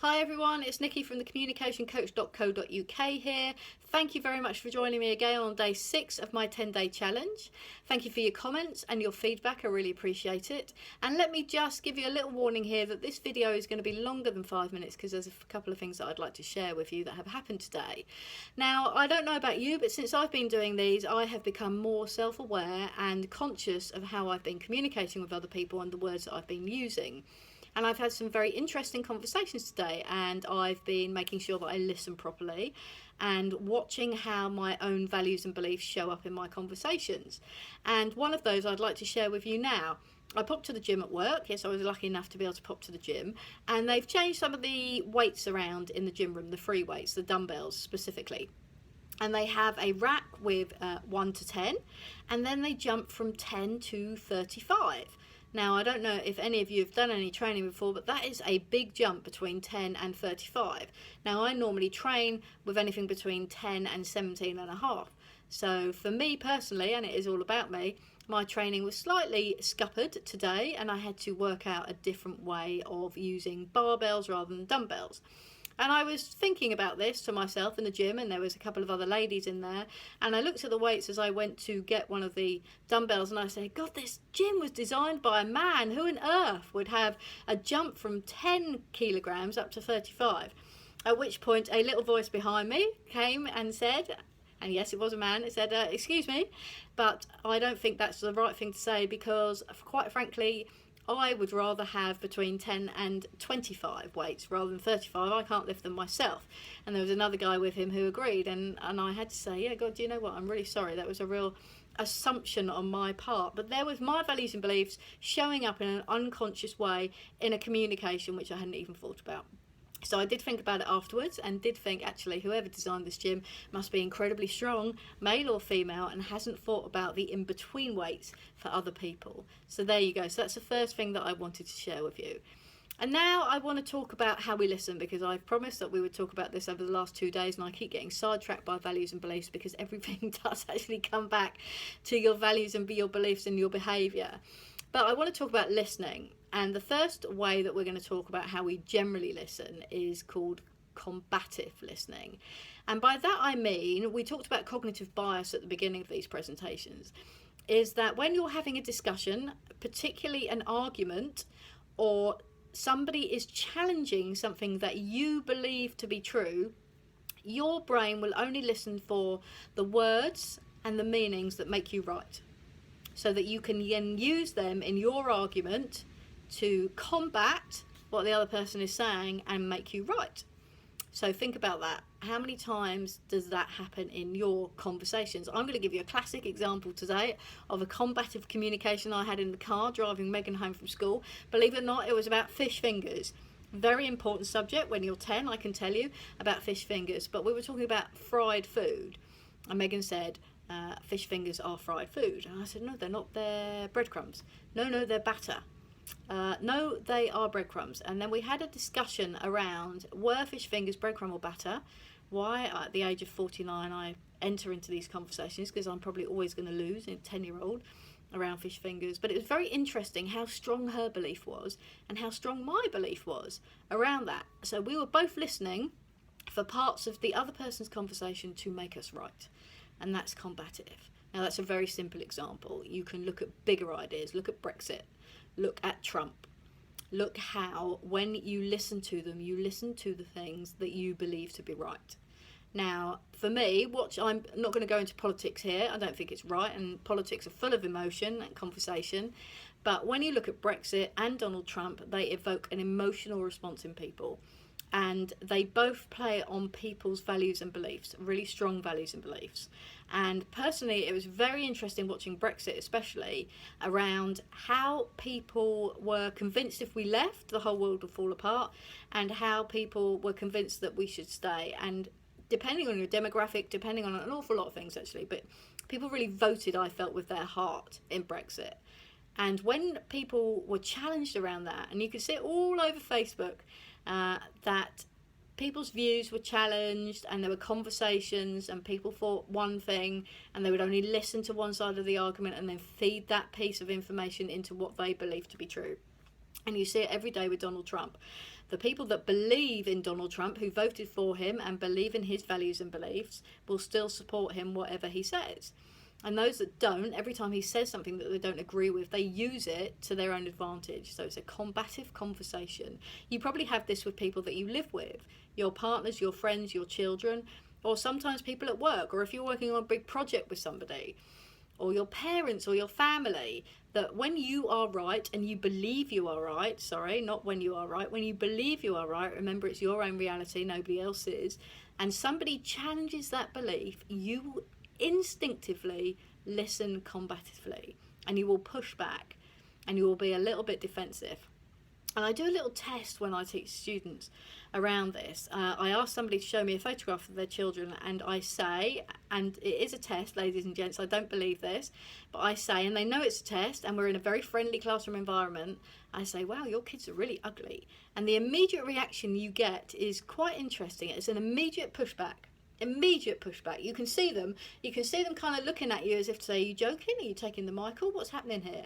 Hi everyone, it's Nikki from the communicationcoach.co.uk here. Thank you very much for joining me again on day 6 of my 10-day challenge. Thank you for your comments and your feedback, I really appreciate it. And let me just give you a little warning here that this video is going to be longer than 5 minutes because there's a couple of things that I'd like to share with you that have happened today. Now, I don't know about you, but since I've been doing these, I have become more self-aware and conscious of how I've been communicating with other people and the words that I've been using. And I've had some very interesting conversations today, and I've been making sure that I listen properly and watching how my own values and beliefs show up in my conversations. And one of those I'd like to share with you now. I popped to the gym at work. Yes, I was lucky enough to be able to pop to the gym, and they've changed some of the weights around in the gym room, the free weights, the dumbbells specifically. And they have a rack with 1 to 10, and then they jump from 10 to 35. Now, I don't know if any of you have done any training before, but that is a big jump between 10 and 35. Now, I normally train with anything between 10 and 17 and a half. So for me personally, and it is all about me, my training was slightly scuppered today, and I had to work out a different way of using barbells rather than dumbbells. And I was thinking about this to myself in the gym, and there was a couple of other ladies in there, and I looked at the weights as I went to get one of the dumbbells, and I said, God, this gym was designed by a man. Who on earth would have a jump from 10 kilograms up to 35? At which point a little voice behind me came and said, and yes, it was a man, it said, excuse me, but I don't think that's the right thing to say, because quite frankly, I would rather have between 10 and 25 weights rather than 35. I can't lift them myself. And there was another guy with him who agreed, and I had to say, yeah, God, do you know what? I'm really sorry. That was a real assumption on my part. But there was my values and beliefs showing up in an unconscious way in a communication which I hadn't even thought about. So I did think about it afterwards, and did think, actually, whoever designed this gym must be incredibly strong, male or female, and hasn't thought about the in-between weights for other people. So there you go. So that's the first thing that I wanted to share with you. And now I want to talk about how we listen, because I've promised that we would talk about this over the last 2 days, and I keep getting sidetracked by values and beliefs, because everything does actually come back to your values and your beliefs and your behaviour. But I want to talk about listening. And the first way that we're going to talk about how we generally listen is called combative listening. And by that I mean, we talked about cognitive bias at the beginning of these presentations, is that when you're having a discussion, particularly an argument, or somebody is challenging something that you believe to be true, your brain will only listen for the words and the meanings that make you right, so that you can then use them in your argument to combat what the other person is saying and make you right. So think about that. How many times does that happen in your conversations? I'm going to give you a classic example today of a combative communication I had in the car driving Megan home from school. Believe it or not, it was about fish fingers. Very important subject when you're 10, I can tell you, about fish fingers. But we were talking about fried food, and Megan said, fish fingers are fried food. And I said, no, they're not, they're breadcrumbs. No, they're batter. No, they are breadcrumbs. And then we had a discussion around, were fish fingers breadcrumb or batter? Why at the age of 49 I enter into these conversations, because I'm probably always going to lose in a 10-year-old around fish fingers. But it was very interesting how strong her belief was and how strong my belief was around that. So we were both listening for parts of the other person's conversation to make us right. And that's combative. Now, that's a very simple example. You can look at bigger ideas. Look at Brexit. Look at Trump. Look how, when you listen to them, you listen to the things that you believe to be right. Now, for me, I'm not going to go into politics here. I don't think it's right, and politics are full of emotion and conversation. But when you look at Brexit and Donald Trump, they evoke an emotional response in people. And they both play on people's values and beliefs, really strong values and beliefs. And personally, it was very interesting watching Brexit, especially around how people were convinced if we left, the whole world would fall apart, and how people were convinced that we should stay. And depending on your demographic, depending on an awful lot of things actually, but people really voted, I felt, with their heart in Brexit. And when people were challenged around that, and you could see it all over Facebook, that people's views were challenged, and there were conversations, and people thought one thing, and they would only listen to one side of the argument and then feed that piece of information into what they believed to be true. And you see it every day with Donald Trump. The people that believe in Donald Trump, who voted for him and believe in his values and beliefs, will still support him whatever he says. And those that don't, every time he says something that they don't agree with, they use it to their own advantage. So it's a combative conversation. You probably have this with people that you live with, your partners, your friends, your children, or sometimes people at work, or if you're working on a big project with somebody, or your parents or your family, that when you are right and you believe you are right, sorry, not when you are right, when you believe you are right, remember it's your own reality, nobody else's, and somebody challenges that belief, you will instinctively listen combatively, and you will push back, and you will be a little bit defensive. And I do a little test when I teach students around this. I ask somebody to show me a photograph of their children, and I say, and it is a test, ladies and gents, I don't believe this, but I say, and they know it's a test, and we're in a very friendly classroom environment, I say, wow, your kids are really ugly. And the immediate reaction you get is quite interesting. It's an immediate pushback. You can see them kind of looking at you as if to say, are you joking? Are you taking the Michael? What's happening here?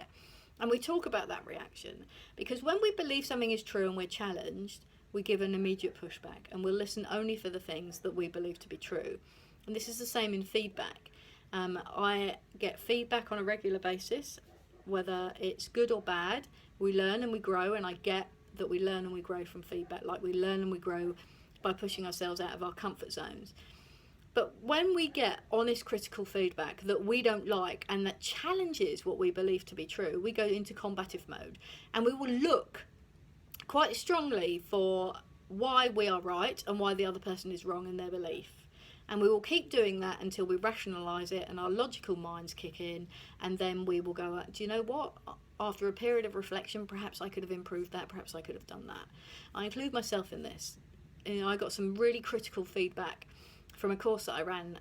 And we talk about that reaction, because when we believe something is true and we're challenged, we give an immediate pushback, and we'll listen only for the things that we believe to be true. And this is the same in feedback. I get feedback on a regular basis, whether it's good or bad. We learn and we grow, and I get that we learn and we grow from feedback, like we learn and we grow by pushing ourselves out of our comfort zones. But when we get honest, critical feedback that we don't like and that challenges what we believe to be true, we go into combative mode, and we will look quite strongly for why we are right and why the other person is wrong in their belief. And we will keep doing that until we rationalise it and our logical minds kick in, and then we will go, do you know what? After a period of reflection, perhaps I could have improved that, perhaps I could have done that. I include myself in this. I got some really critical feedback from a course that I ran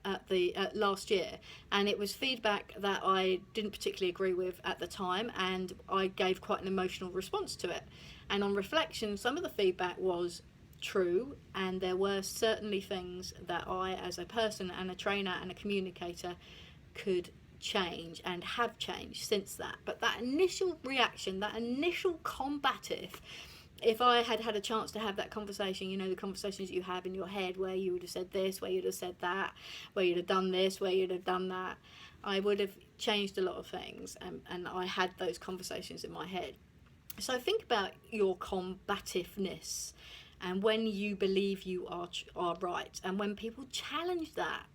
at last year, and it was feedback that I didn't particularly agree with at the time, and I gave quite an emotional response to it. And on reflection, some of the feedback was true, and there were certainly things that I, as a person and a trainer and a communicator, could change and have changed since that. But that initial reaction, that initial combative, if I had had a chance to have that conversation, the conversations you have in your head where you would have said this, where you'd have said that, where you'd have done this, where you'd have done that, I would have changed a lot of things, and I had those conversations in my head. So think about your combativeness, and when you believe you are right, and when people challenge that,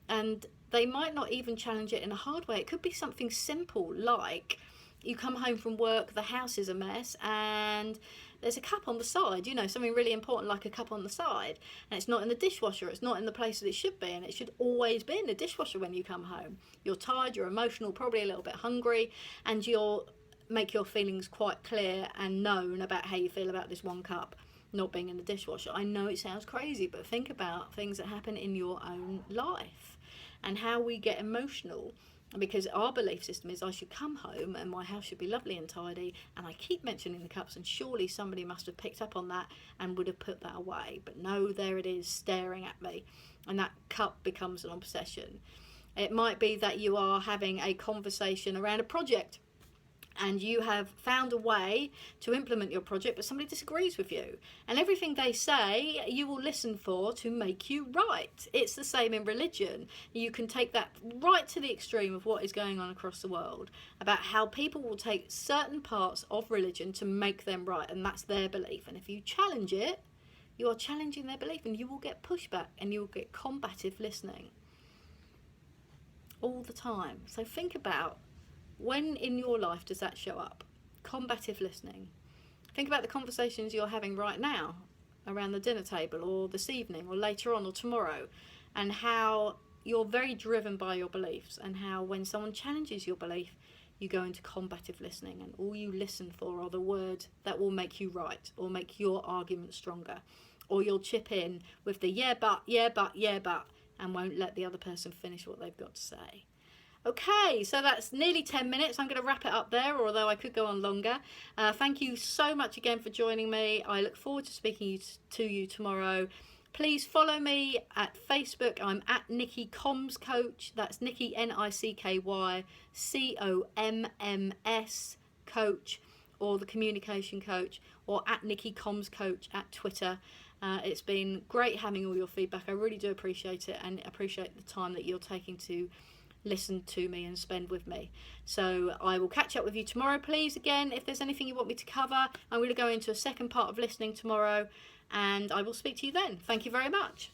and they might not even challenge it in a hard way. It could be something simple, like you come home from work, the house is a mess, and there's a cup on the side, something really important like a cup on the side, and it's not in the dishwasher, it's not in the place that it should be, and it should always be in the dishwasher when you come home. You're tired, you're emotional, probably a little bit hungry, and you'll make your feelings quite clear and known about how you feel about this one cup not being in the dishwasher. I know it sounds crazy, but think about things that happen in your own life and how we get emotional. Because our belief system is I should come home and my house should be lovely and tidy, and I keep mentioning the cups, and surely somebody must have picked up on that and would have put that away. But no, there it is staring at me, and that cup becomes an obsession. It might be that you are having a conversation around a project, and you have found a way to implement your project, but somebody disagrees with you, and everything they say you will listen for to make you right. It's the same in religion. You can take that right to the extreme of what is going on across the world, about how people will take certain parts of religion to make them right, and that's their belief. And if you challenge it, you are challenging their belief, and you will get pushback, and you will get combative listening all the time. So think about, when in your life does that show up? Combative listening. Think about the conversations you're having right now around the dinner table, or this evening, or later on, or tomorrow, and how you're very driven by your beliefs, and how when someone challenges your belief, you go into combative listening, and all you listen for are the words that will make you right, or make your argument stronger. Or you'll chip in with the yeah but, and won't let the other person finish what they've got to say. Okay, so that's nearly 10 minutes. I'm going to wrap it up there, although I could go on longer. Thank you so much again for joining me. I look forward to speaking to you tomorrow. Please follow me at Facebook. I'm at Nikki Comms Coach. That's Nikki, NickyComms Coach. or the Communication Coach, or at Nikki Comms Coach at Twitter. It's been great having all your feedback. I really do appreciate it, and appreciate the time that you're taking to listen to me and spend with me. So I will catch up with you tomorrow. Please, again, if there's anything you want me to cover, I'm going to go into a second part of listening tomorrow, and I will speak to you then. Thank you very much.